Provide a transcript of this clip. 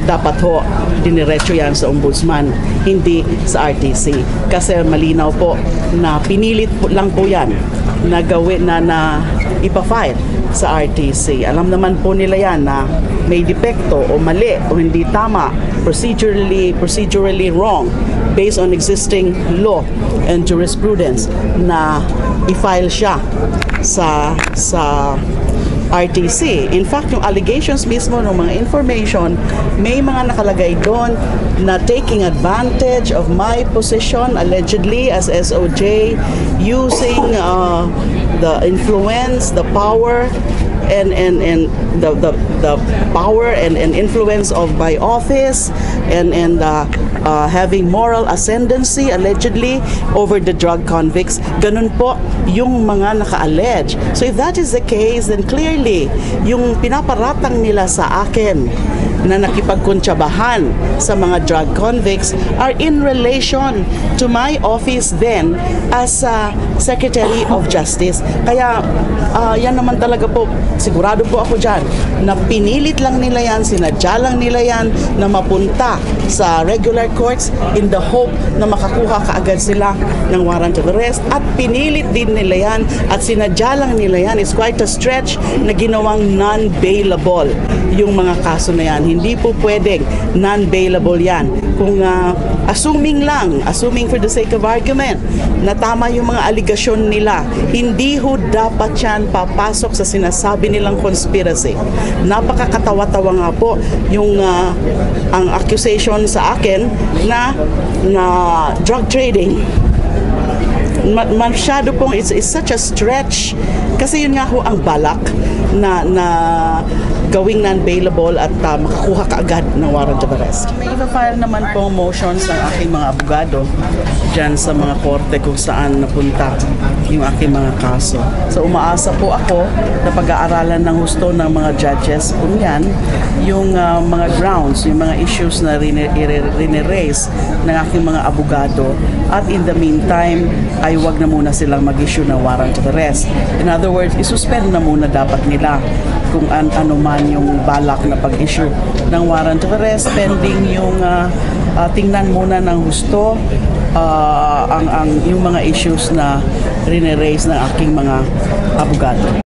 Dapat ho, diniretso yan sa ombudsman, hindi sa RTC. Kasi malinaw po na pinilit lang po yan na gawin na ipafile sa RTC. Alam naman po nila yan na may depekto o mali o hindi tama, procedurally wrong based on existing law and jurisprudence na i-file siya sa RTC. In fact, yung allegations mismo ng mga information, may mga nakalagay doon na taking advantage of my position allegedly as SOJ, using the influence, the power, and the power and influence of my office and having moral ascendancy allegedly over the drug convicts. Ganun po yung mga naka-allege. So if that is the case, then clearly yung pinaparatang nila sa akin na nakipagkuntsabahan sa mga drug convicts are in relation to my office then as Secretary of Justice. Kaya yan naman talaga po, sigurado po ako dyan na pinilit lang nila yan, sinadya lang nila yan na mapunta sa regular courts in the hope na makakuha kaagad sila ng warrant of arrest, at pinilit din nila yan at sinadya lang nila yan. It's quite a stretch na ginawang non-bailable yung mga kaso na yan. Hindi po pwedeng non-bailable yan. Kung assuming for the sake of argument na tama yung mga aligasyon nila, hindi ho dapat yan papasok sa sinasabi nilang conspiracy. Napakakatawa-tawa nga po yung ang accusation sa akin na drug trading. Masyado pong it's such a stretch kasi yun nga ho ang balak na gawing non-bailable at makakuha kaagad ng warrant of arrest. May ipa-file naman pong motions ng aking mga abogado dyan sa mga korte kung saan napunta yung aking mga kaso. So umaasa po ako na pag-aaralan ng husto ng mga judges kung yan yung mga grounds, yung mga issues na rineraise ng aking mga abogado, at in the meantime ay wag na muna silang mag-issue ng warrant of arrest. In other words, isuspend na muna dapat nila kung ano man yung balak na pag-issue ng warrant of arrest pending yung tingnan muna ng husto yung mga issues na rineraise ng aking mga abogado.